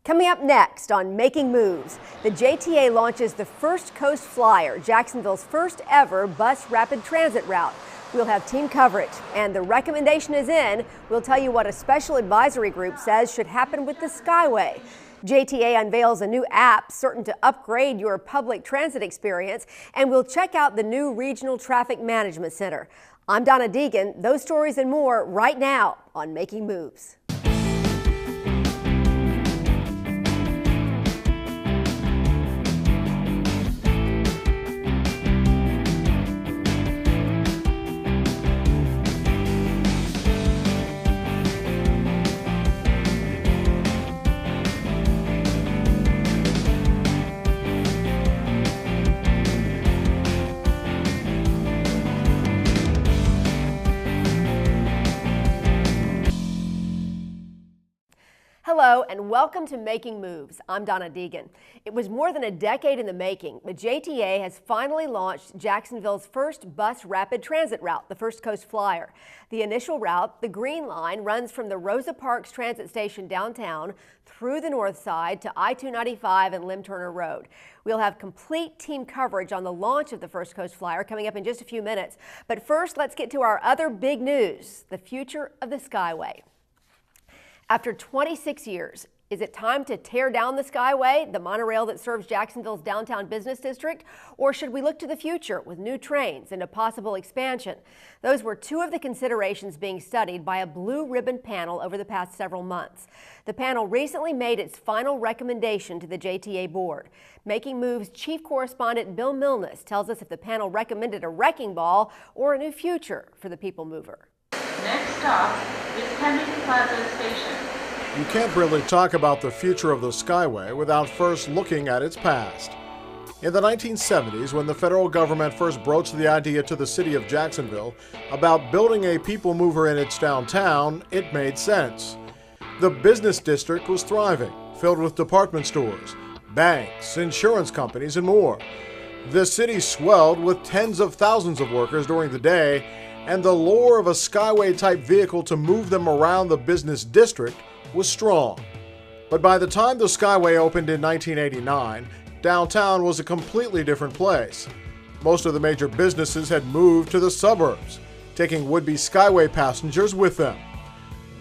Coming up next on Making Moves, the JTA launches the First Coast Flyer, Jacksonville's first ever bus rapid transit route. We'll have team coverage, and the recommendation is in. We'll tell you what a special advisory group says should happen with the Skyway. JTA unveils a new app certain to upgrade your public transit experience, and we'll check out the new Regional Traffic Management Center. I'm Donna Deegan. Those stories and more right now on Making Moves. Hello and welcome to Making Moves. I'm Donna Deegan. It was more than a decade in the making, but JTA has finally launched Jacksonville's first bus rapid transit route, the First Coast Flyer. The initial route, the Green Line, runs from the Rosa Parks Transit Station downtown through the north side to I-295 and Lim Turner Road. We'll have complete team coverage on the launch of the First Coast Flyer coming up in just a few minutes. But first, let's get to our other big news, the future of the Skyway. After 26 years, is it time to tear down the Skyway, the monorail that serves Jacksonville's downtown business district? Or should we look to the future with new trains and a possible expansion? Those were two of the considerations being studied by a blue ribbon panel over the past several months. The panel recently made its final recommendation to the JTA board. Making Moves chief correspondent Bill Milnes tells us if the panel recommended a wrecking ball or a new future for the people mover. Next stop is Kennedy Plaza Station. You can't really talk about the future of the Skyway without first looking at its past. In the 1970s, when the federal government first broached the idea to the city of Jacksonville about building a people mover in its downtown, it made sense. The business district was thriving, filled with department stores, banks, insurance companies, and more. The city swelled with tens of thousands of workers during the day, and the lure of a Skyway-type vehicle to move them around the business district was strong. But by the time the Skyway opened in 1989, downtown was a completely different place. Most of the major businesses had moved to the suburbs, taking would-be Skyway passengers with them.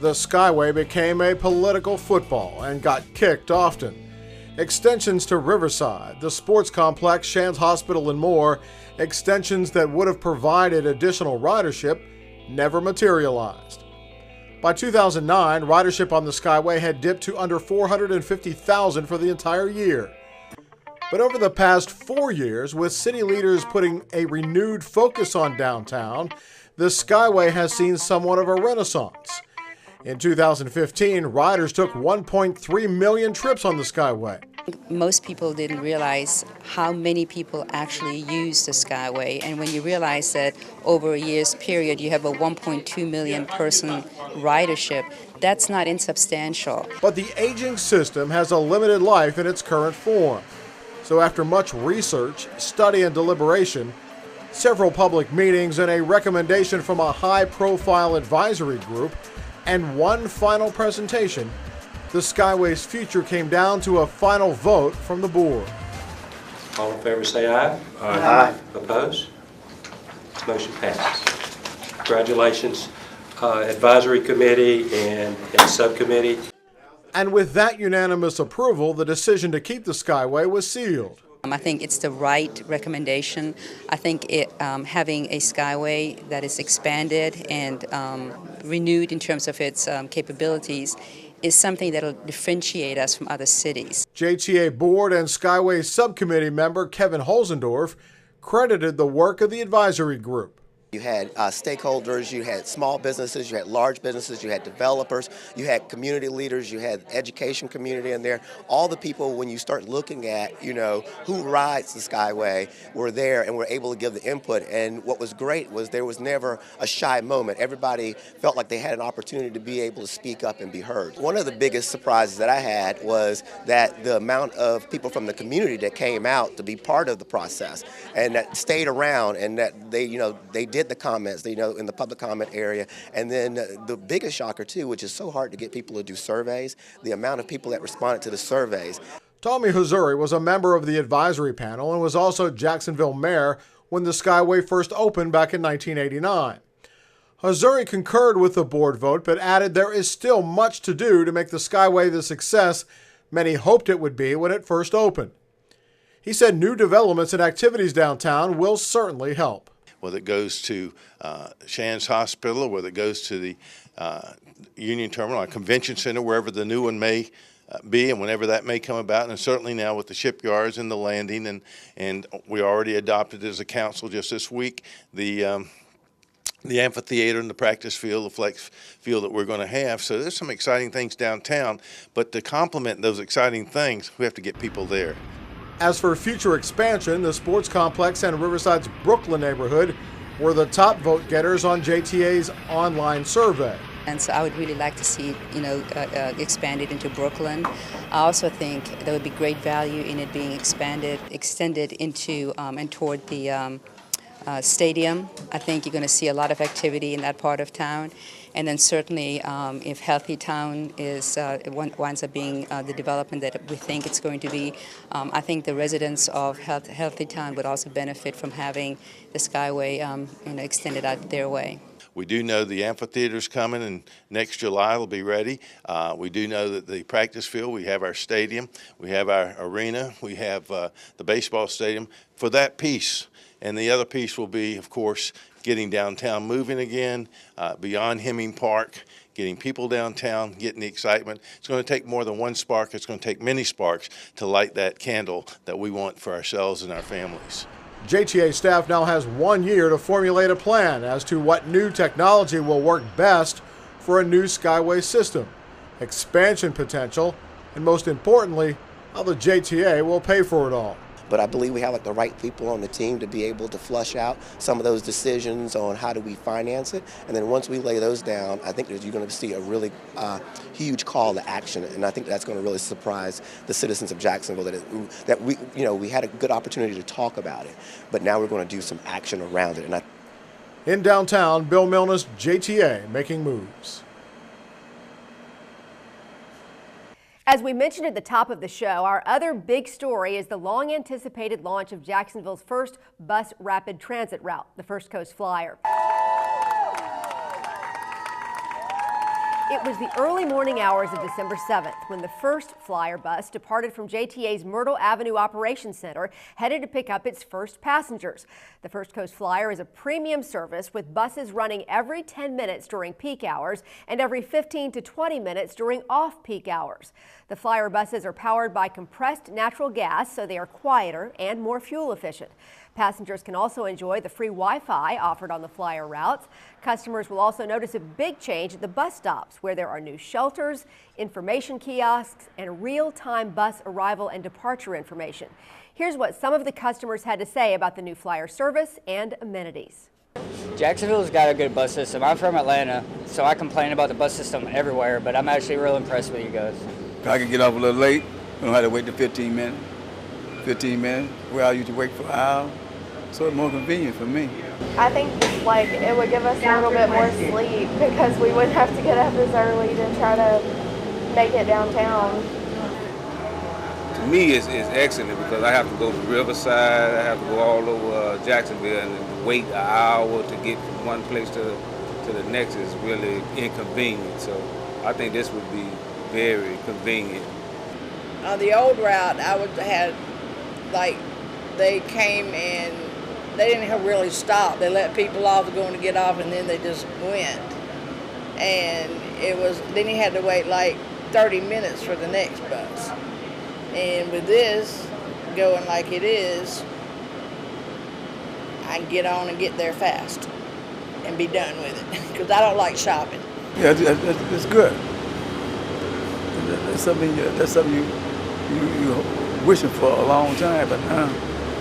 The Skyway became a political football and got kicked often. Extensions to Riverside, the sports complex, Shands Hospital, and more, extensions that would have provided additional ridership, never materialized. By 2009, ridership on the Skyway had dipped to under 450,000 for the entire year. But over the past 4 years, with city leaders putting a renewed focus on downtown, the Skyway has seen somewhat of a renaissance. In 2015, riders took 1.3 million trips on the Skyway. Most people didn't realize how many people actually use the Skyway, and when you realize that over a year's period you have a 1.2 million person ridership, that's not insubstantial. But the aging system has a limited life in its current form. So after much research, study, and deliberation, several public meetings, and a recommendation from a high-profile advisory group, and one final presentation, the Skyway's future came down to a final vote from the board. All in favor say aye. Aye. Opposed? Motion passes. Congratulations, advisory committee and subcommittee. And with that unanimous approval, the decision to keep the Skyway was sealed. I think it's the right recommendation. I think having a Skyway that is expanded and renewed in terms of its capabilities is something that will differentiate us from other cities. JTA board and Skyway subcommittee member Kevin Holzendorf credited the work of the advisory group. You had stakeholders, you had small businesses, you had large businesses, you had developers, you had community leaders, you had education community in there. All the people, when you start looking at, who rides the Skyway, were there and were able to give the input. And what was great was there was never a shy moment. Everybody felt like they had an opportunity to be able to speak up and be heard. One of the biggest surprises that I had was that the amount of people from the community that came out to be part of the process and that stayed around and that they did hit the comments, you know, in the public comment area. And then the biggest shocker too, which is so hard to get people to do surveys, the amount of people that responded to the surveys. Tommy Hazuri was a member of the advisory panel and was also Jacksonville mayor when the Skyway first opened back in 1989. Hazuri concurred with the board vote, but added there is still much to do to make the Skyway the success many hoped it would be when it first opened. He said new developments and activities downtown will certainly help. Whether it goes to Shands Hospital, or whether it goes to the Union Terminal, or Convention Center, wherever the new one may be, and whenever that may come about, and certainly now with the shipyards and the landing, and we already adopted as a council just this week the amphitheater and the practice field, the flex field that we're going to have. So there's some exciting things downtown, but to complement those exciting things, we have to get people there. As for future expansion, the sports complex and Riverside's Brooklyn neighborhood were the top vote getters on JTA's online survey. And so I would really like to see it, expanded into Brooklyn. I also think there would be great value in it being extended into and toward the stadium. I think you're going to see a lot of activity in that part of town. And then certainly if Healthy Town winds up being the development that we think it's going to be, I think the residents of Healthy Town would also benefit from having the Skyway extended out their way. We do know the amphitheater's coming, and next July it'll be ready. We do know that the practice field, we have our stadium, we have our arena, we have the baseball stadium for that piece. And the other piece will be, of course, getting downtown moving again, beyond Hemming Park, getting people downtown, getting the excitement. It's going to take more than one spark. It's going to take many sparks to light that candle that we want for ourselves and our families. JTA staff now has 1 year to formulate a plan as to what new technology will work best for a new Skyway system, expansion potential, and most importantly, how the JTA will pay for it all. But I believe we have the right people on the team to be able to flush out some of those decisions on how do we finance it. And then once we lay those down, I think that you're going to see a really huge call to action. And I think that's going to really surprise the citizens of Jacksonville that we had a good opportunity to talk about it, but now we're going to do some action around it. And in downtown, Bill Milnes, JTA, making moves. As we mentioned at the top of the show, our other big story is the long-anticipated launch of Jacksonville's first bus rapid transit route, the First Coast Flyer. It was the early morning hours of December 7th when the first Flyer bus departed from JTA's Myrtle Avenue Operations Center, headed to pick up its first passengers. The First Coast Flyer is a premium service with buses running every 10 minutes during peak hours and every 15 to 20 minutes during off-peak hours. The Flyer buses are powered by compressed natural gas, so they are quieter and more fuel efficient. Passengers can also enjoy the free Wi-Fi offered on the Flyer routes. Customers will also notice a big change at the bus stops, where there are new shelters, information kiosks, and real-time bus arrival and departure information. Here's what some of the customers had to say about the new Flyer service and amenities. Jacksonville's got a good bus system. I'm from Atlanta, so I complain about the bus system everywhere, but I'm actually real impressed with you guys. I can get off a little late. We don't have to wait the 15 minutes. 15 minutes, where I usually wait for an hour. So it's more convenient for me. I think it would give us a little bit more sleep because we wouldn't have to get up as early to try to make it downtown. To me, it's excellent because I have to go to Riverside, I have to go all over Jacksonville and wait an hour to get from one place to the next is really inconvenient. So I think this would be very convenient. On the old route, I would have they came and they didn't really stop. They let people off going to get off, and then they just went. And then you had to wait 30 minutes for the next bus. And with this going like it is, I can get on and get there fast and be done with it because I don't like shopping. Yeah, it's good. That's something you wishing for a long time, but now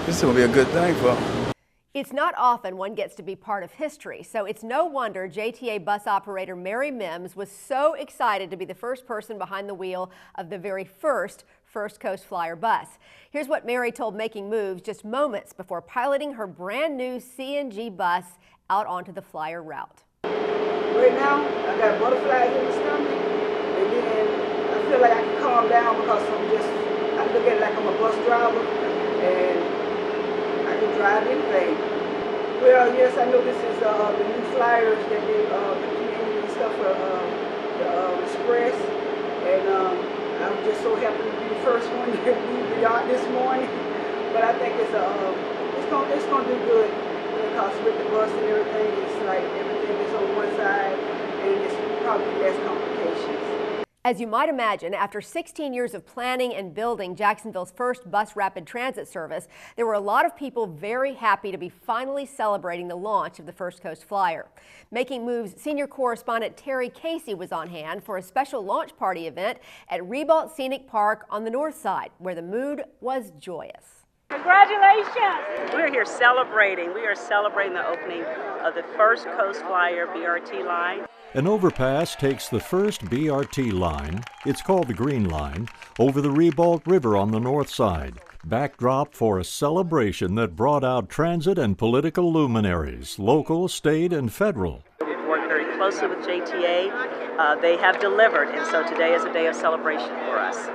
this will be a good thing for them. It's not often one gets to be part of history, so it's no wonder JTA bus operator Mary Mims was so excited to be the first person behind the wheel of the very first First Coast Flyer bus. Here's what Mary told Making Moves just moments before piloting her brand new CNG bus out onto the Flyer route. Right now, I got butterflies in the stomach, and then I feel like I can calm down because I look at it like I'm a bus driver, and I can drive anything. Well, yes, I know this is the new flyers that they implemented and stuff for the Express, and I'm just so happy to be the first one to leave the yard this morning. But I think it's gonna do good because with the bus and everything, it's like everything is on one side, and it's probably less complications. As you might imagine, after 16 years of planning and building Jacksonville's first bus rapid transit service, there were a lot of people very happy to be finally celebrating the launch of the First Coast Flyer. Making Moves senior correspondent Terry Casey was on hand for a special launch party event at Riverside Scenic Park on the north side, where the mood was joyous. Congratulations! We're here celebrating. We are celebrating the opening of the First Coast Flyer BRT line. An overpass takes the first BRT line, it's called the Green Line, over the Riverside River on the north side. Backdrop for a celebration that brought out transit and political luminaries, local, state, and federal. We've worked very closely with JTA. They have delivered, and so today is a day of celebration for us.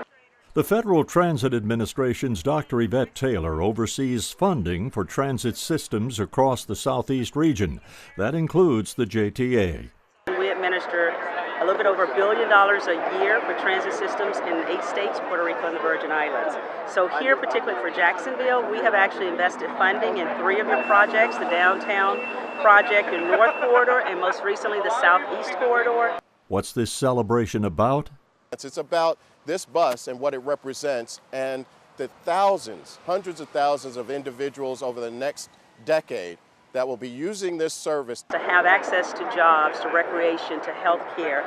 The Federal Transit Administration's Dr. Yvette Taylor oversees funding for transit systems across the southeast region. That includes the JTA. We administer a little bit over $1 billion a year for transit systems in 8 states, Puerto Rico, and the Virgin Islands. So here, particularly for Jacksonville, we have actually invested funding in 3 of your projects, the downtown project, the North Corridor, and most recently the Southeast Corridor. What's this celebration about? It's about this bus and what it represents, and the thousands, hundreds of thousands of individuals over the next decade that will be using this service. To have access to jobs, to recreation, to health care.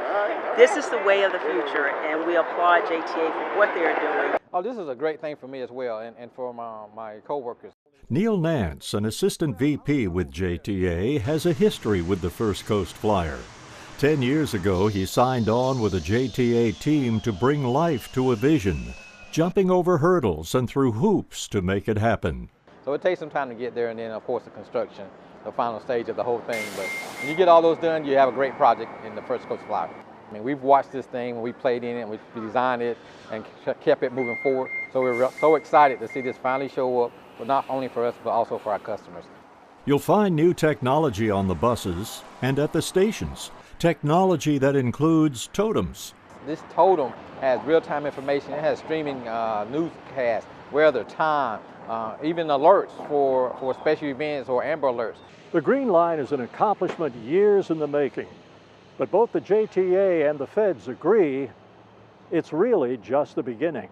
This is the way of the future, and we applaud JTA for what they're doing. Oh, this is a great thing for me as well, and for my co-workers. Neil Nance, an assistant VP with JTA, has a history with the First Coast Flyer. 10 years ago, he signed on with a JTA team to bring life to a vision, jumping over hurdles and through hoops to make it happen. So it takes some time to get there, and then of course the construction, the final stage of the whole thing. But when you get all those done, you have a great project in the First Coast Flyer. I mean, we've watched this thing when we played in it, and we designed it and kept it moving forward. So we're so excited to see this finally show up, but not only for us, but also for our customers. You'll find new technology on the buses and at the stations. Technology that includes totems. This totem has real-time information. It has streaming newscasts, weather, time, even alerts for special events or Amber Alerts. The Green Line is an accomplishment years in the making, but both the JTA and the feds agree it's really just the beginning.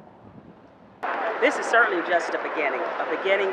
This is certainly just a beginning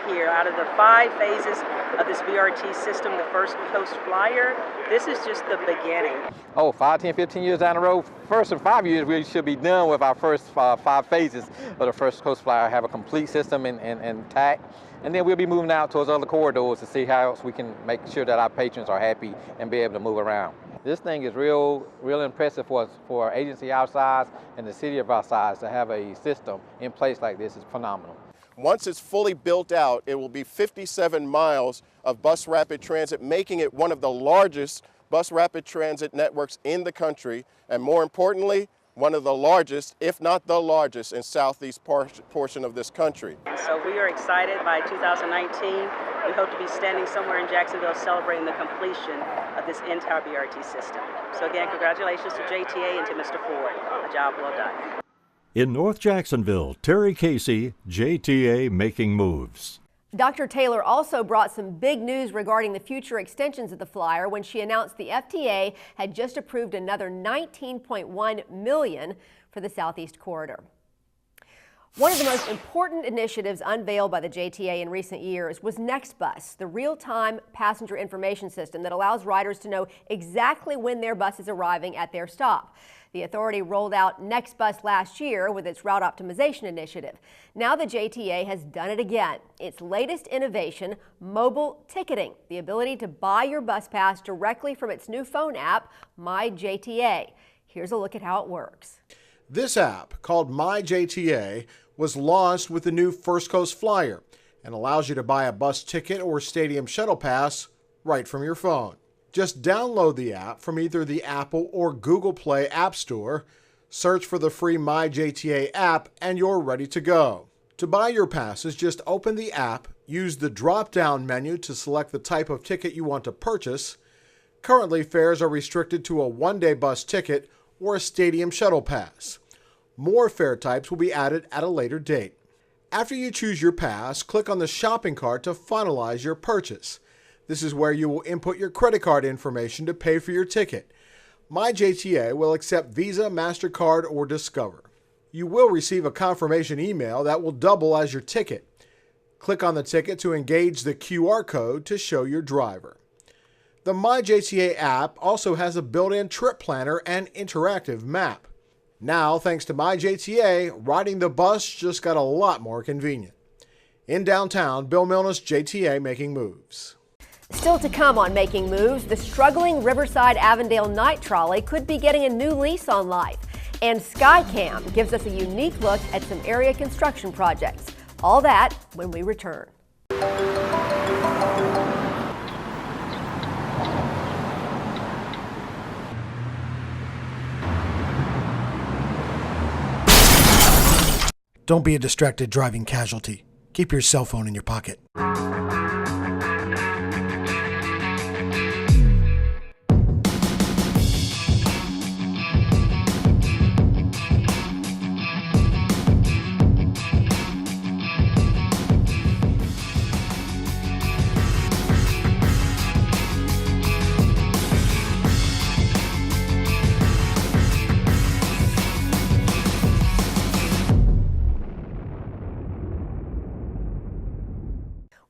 here. Out of the 5 phases of this BRT system, the First Coast Flyer, this is just the beginning. Oh, 5, 10, 15 years down the road, first in 5 years, we should be done with our first 5 phases of the First Coast Flyer, have a complete system intact, and then we'll be moving out towards other corridors to see how else we can make sure that our patrons are happy and be able to move around. This thing is real impressive for an agency our size and the city of our size to have a system in place like this is phenomenal. Once it's fully built out, it will be 57 miles of bus rapid transit, making it one of the largest bus rapid transit networks in the country, and more importantly, one of the largest, if not the largest, in southeast portion of this country. So we are excited. By 2019, we hope to be standing somewhere in Jacksonville celebrating the completion of this entire BRT system. So again, congratulations to JTA and to Mr. Ford. A job well done. In North Jacksonville, Terry Casey, JTA Making Moves. Dr. Taylor also brought some big news regarding the future extensions of the Flyer when she announced the FTA had just approved another $19.1 million for the Southeast Corridor. One of the most important initiatives unveiled by the JTA in recent years was NextBus, the real-time passenger information system that allows riders to know exactly when their bus is arriving at their stop. The authority rolled out NextBus last year with its route optimization initiative. Now the JTA has done it again. Its latest innovation, mobile ticketing, the ability to buy your bus pass directly from its new phone app, My JTA. Here's a look at how it works. This app, called MyJTA, was launched with the new First Coast Flyer and allows you to buy a bus ticket or stadium shuttle pass right from your phone. Just download the app from either the Apple or Google Play App Store, search for the free MyJTA app, and you're ready to go. To buy your passes, just open the app, use the drop-down menu to select the type of ticket you want to purchase. Currently, fares are restricted to a one-day bus ticket or a stadium shuttle pass. More fare types will be added at a later date. After you choose your pass, click on the shopping cart to finalize your purchase. This is where you will input your credit card information to pay for your ticket. MyJTA will accept Visa, MasterCard, or Discover. You will receive a confirmation email that will double as your ticket. Click on the ticket to engage the QR code to show your driver. The MyJTA app also has a built-in trip planner and interactive map. Now, thanks to MyJTA, riding the bus just got a lot more convenient. In downtown, Bill Milnes, JTA Making Moves. Still to come on Making Moves, the struggling Riverside Avondale night trolley could be getting a new lease on life. And SkyCam gives us a unique look at some area construction projects. All that when we return. Don't be a distracted driving casualty. Keep your cell phone in your pocket.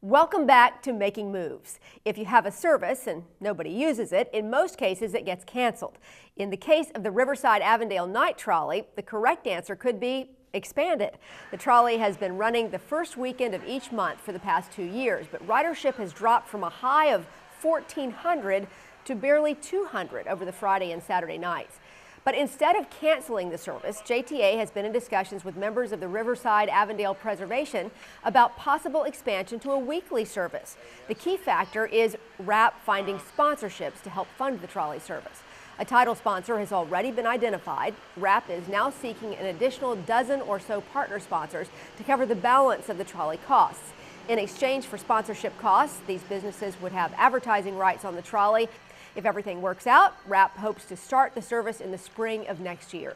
Welcome back to Making Moves. If you have a service and nobody uses it, in most cases it gets canceled. In the case of the Riverside Avondale night trolley, the correct answer could be expanded. The trolley has been running the first weekend of each month for the past 2 years, but ridership has dropped from a high of 1,400 to barely 200 over the Friday and Saturday nights. But instead of canceling the service, JTA has been in discussions with members of the Riverside Avondale Preservation about possible expansion to a weekly service. The key factor is RAP finding sponsorships to help fund the trolley service. A title sponsor has already been identified. RAP is now seeking an additional dozen or so partner sponsors to cover the balance of the trolley costs. In exchange for sponsorship costs, these businesses would have advertising rights on the trolley. If everything works out, RAP hopes to start the service in the spring of next year.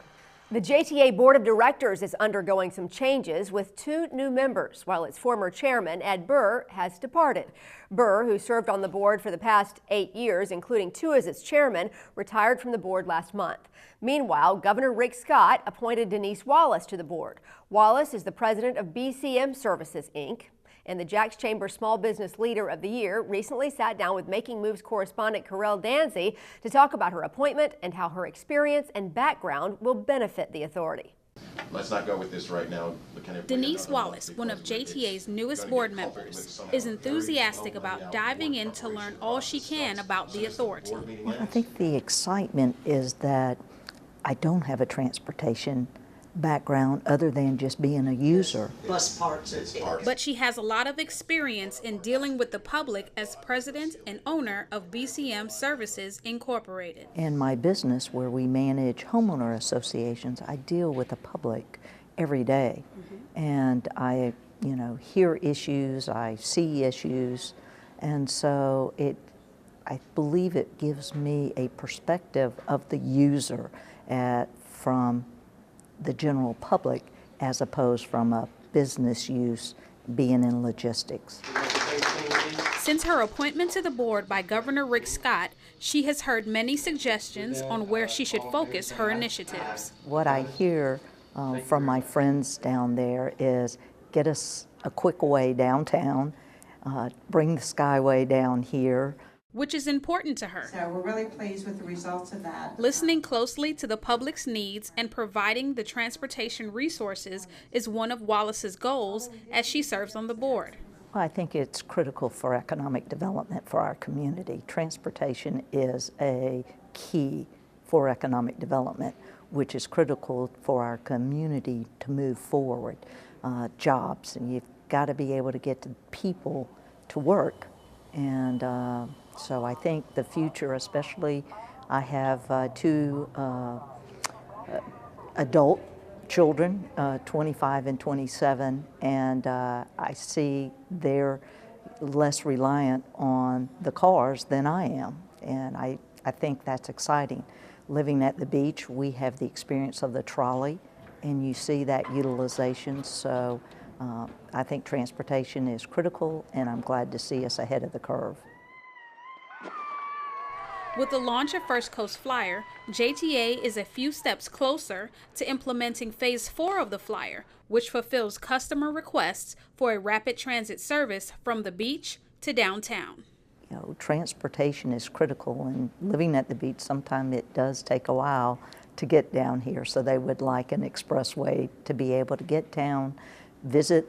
The JTA Board of Directors is undergoing some changes with 2 new members, while its former chairman, Ed Burr, has departed. Burr, who served on the board for the past 8 years, including 2 as its chairman, retired from the board last month. Meanwhile, Governor Rick Scott appointed Denise Wallace to the board. Wallace is the president of BCM Services, Inc., and the Jacks Chamber Small Business Leader of the Year recently sat down with Making Moves correspondent Carell Danzy to talk about her appointment and how her experience and background will benefit the authority. Let's not go with this right now. Denise Wallace, one of JTA's newest board members, is enthusiastic about diving in to learn all she can about the authority. Well, I think the excitement is that I don't have a transportation background other than just being a user. Bus parts. But she has a lot of experience in dealing with the public as president and owner of BCM Services Incorporated. In my business, where we manage homeowner associations, I deal with the public every day. And I, hear issues, I see issues, and so I believe it gives me a perspective of the user from the general public as opposed from a business use being in logistics. Since her appointment to the board by Governor Rick Scott, she has heard many suggestions on where she should focus her initiatives. What I hear from my friends down there is get us a quick way downtown, bring the Skyway down here, which is important to her. So we're really pleased with the results of that. Listening closely to the public's needs and providing the transportation resources is one of Wallace's goals as she serves on the board. Well, I think it's critical for economic development for our community. Transportation is a key for economic development. which is critical for our community to move forward. Jobs, and you've got to be able to get the people to work. And so I think the future, especially, I have two adult children, 25 and 27, and I see they're less reliant on the cars than I am, and I think that's exciting. Living at the beach, we have the experience of the trolley, and you see that utilization, so I think transportation is critical, and I'm glad to see us ahead of the curve. With the launch of First Coast Flyer, JTA is a few steps closer to implementing Phase 4 of the Flyer, which fulfills customer requests for a rapid transit service from the beach to downtown. You know, transportation is critical, and living at the beach, sometimes it does take a while to get down here, so they would like an expressway to be able to get down, visit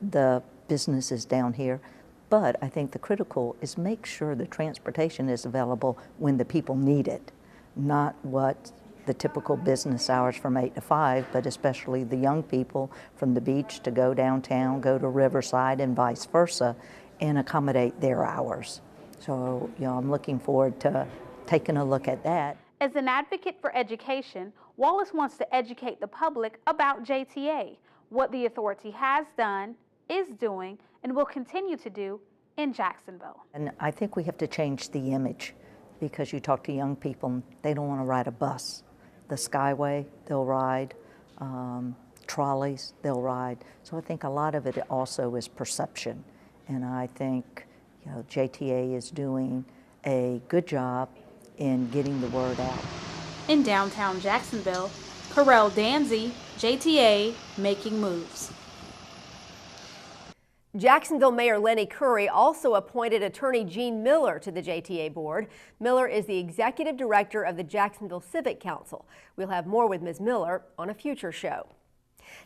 the businesses down here. But I think the critical is make sure the transportation is available when the people need it, not what the typical business hours from 8 to 5, but especially the young people from the beach to go downtown, go to Riverside, and vice versa, and accommodate their hours. So, you know, I'm looking forward to taking a look at that. As an advocate for education, Wallace wants to educate the public about JTA, what the authority has done, is doing, and will continue to do in Jacksonville. And I think we have to change the image, because you talk to young people, they don't want to ride a bus. The Skyway, they'll ride. Trolleys, they'll ride. So I think a lot of it also is perception. And I think, you know, JTA is doing a good job in getting the word out. In downtown Jacksonville, Carell Danzy, JTA, making moves. Jacksonville Mayor Lenny Curry also appointed attorney Gene Miller to the JTA board. Miller is the executive director of the Jacksonville Civic Council. We'll have more with Ms. Miller on a future show.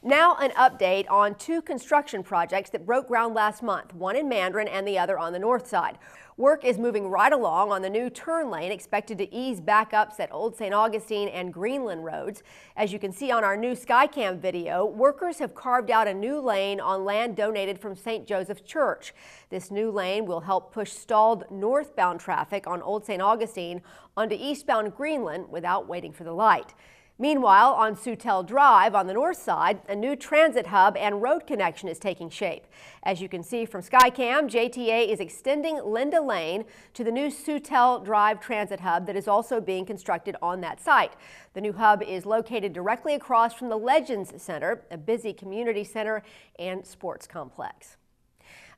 Now an update on two construction projects that broke ground last month, one in Mandarin and the other on the north side. Work is moving right along on the new turn lane, expected to ease backups at Old St. Augustine and Greenland roads. As you can see on our new Skycam video, workers have carved out a new lane on land donated from St. Joseph's Church. This new lane will help push stalled northbound traffic on Old St. Augustine onto eastbound Greenland without waiting for the light. Meanwhile, on Sutel Drive on the north side, a new transit hub and road connection is taking shape. As you can see from Skycam, JTA is extending Linda Lane to the new Sutel Drive transit hub that is also being constructed on that site. The new hub is located directly across from the Legends Center, a busy community center and sports complex.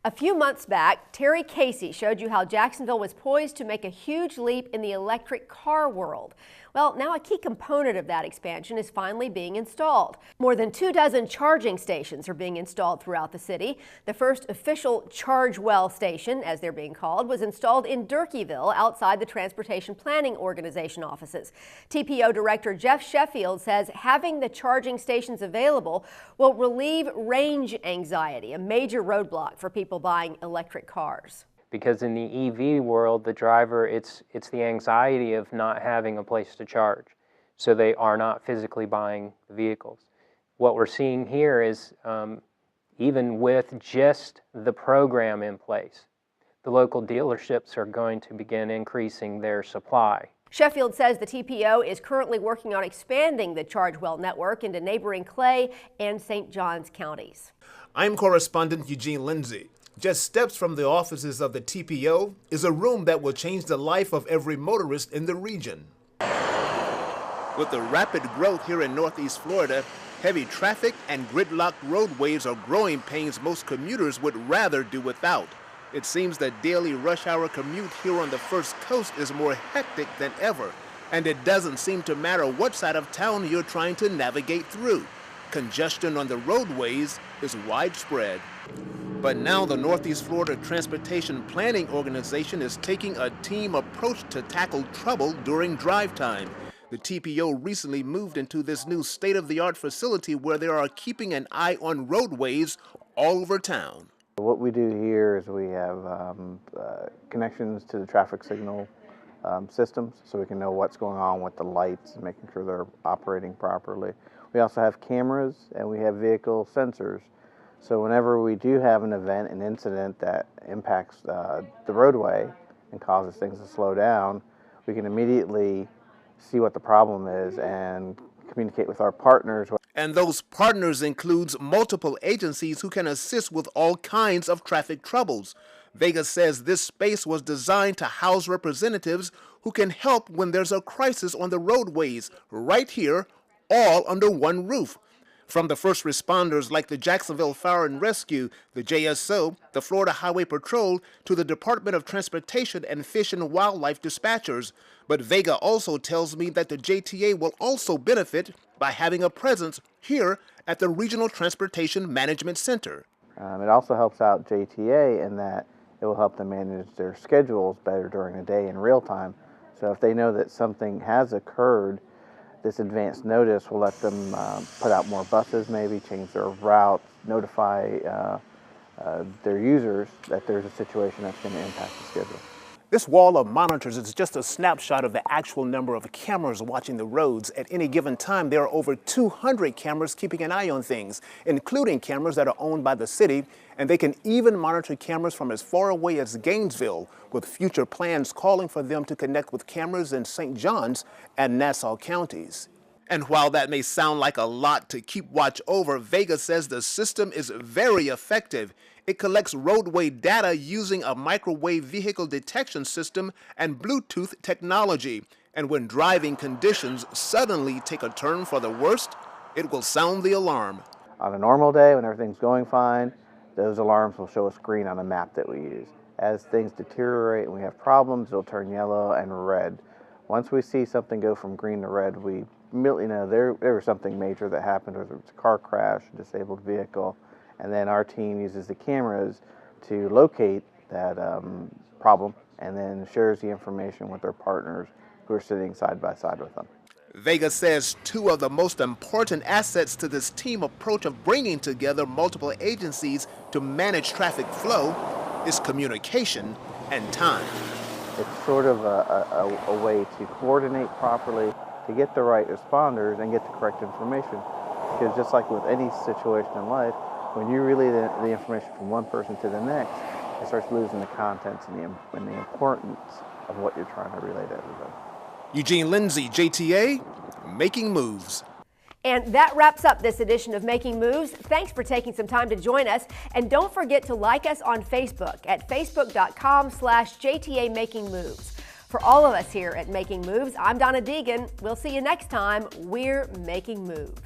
A few months back, Terry Casey showed you how Jacksonville was poised to make a huge leap in the electric car world. Well, now a key component of that expansion is finally being installed. More than 24 charging stations are being installed throughout the city. The first official Chargewell station, as they're being called, was installed in Durkeeville outside the Transportation Planning Organization offices. TPO Director Jeff Sheffield says having the charging stations available will relieve range anxiety, a major roadblock for people buying electric cars. Because in the EV world, the driver, it's the anxiety of not having a place to charge. So they are not physically buying the vehicles. What we're seeing here is even with just the program in place, the local dealerships are going to begin increasing their supply. Sheffield says the TPO is currently working on expanding the Chargewell network into neighboring Clay and St. Johns counties. I'm correspondent Eugene Lindsay. Just steps from the offices of the TPO is a room that will change the life of every motorist in the region. With the rapid growth here in Northeast Florida, heavy traffic and gridlocked roadways are growing pains most commuters would rather do without. It seems the daily rush hour commute here on the First Coast is more hectic than ever, and it doesn't seem to matter what side of town you're trying to navigate through. Congestion on the roadways is widespread. But now the Northeast Florida Transportation Planning Organization is taking a team approach to tackle trouble during drive time. The TPO recently moved into this new state-of-the-art facility where they are keeping an eye on roadways all over town. What we do here is we have connections to the traffic signal systems so we can know what's going on with the lights and making sure they're operating properly. We also have cameras and we have vehicle sensors. So whenever we do have an event, an incident that impacts the roadway and causes things to slow down, we can immediately see what the problem is and communicate with our partners. And those partners includes multiple agencies who can assist with all kinds of traffic troubles. Vega says this space was designed to house representatives who can help when there's a crisis on the roadways, right here, all under one roof. From the first responders like the Jacksonville Fire and Rescue, the JSO, the Florida Highway Patrol, to the Department of Transportation and Fish and Wildlife dispatchers. But Vega also tells me that the JTA will also benefit by having a presence here at the Regional Transportation Management Center. It also helps out JTA in that it will help them manage their schedules better during the day in real time. So if they know that something has occurred, this advanced notice will let them put out more buses, maybe change their routes, notify their users that there's a situation that's going to impact the schedule. This wall of monitors is just a snapshot of the actual number of cameras watching the roads. At any given time, there are over 200 cameras keeping an eye on things, including cameras that are owned by the city, and they can even monitor cameras from as far away as Gainesville, with future plans calling for them to connect with cameras in St. Johns and Nassau counties. And while that may sound like a lot to keep watch over, Vega says the system is very effective. It collects roadway data using a microwave vehicle detection system and Bluetooth technology. And when driving conditions suddenly take a turn for the worst, it will sound the alarm. On a normal day, when everything's going fine, those alarms will show a screen on a map that we use. As things deteriorate and we have problems, it'll turn yellow and red. Once we see something go from green to red, we immediately know there was something major that happened, whether it's a car crash, a disabled vehicle, and then our team uses the cameras to locate that problem and then shares the information with their partners who are sitting side by side with them. Vega says two of the most important assets to this team approach of bringing together multiple agencies to manage traffic flow is communication and time. It's sort of a way to coordinate properly, to get the right responders and get the correct information. Because just like with any situation in life, when you relay the information from one person to the next, it starts losing the contents and the importance of what you're trying to relay to everybody. Eugene Lindsay, JTA, Making Moves. And that wraps up this edition of Making Moves. Thanks for taking some time to join us. And don't forget to like us on Facebook at facebook.com/JTA Making Moves. For all of us here at Making Moves, I'm Donna Deegan. We'll see you next time. We're making moves.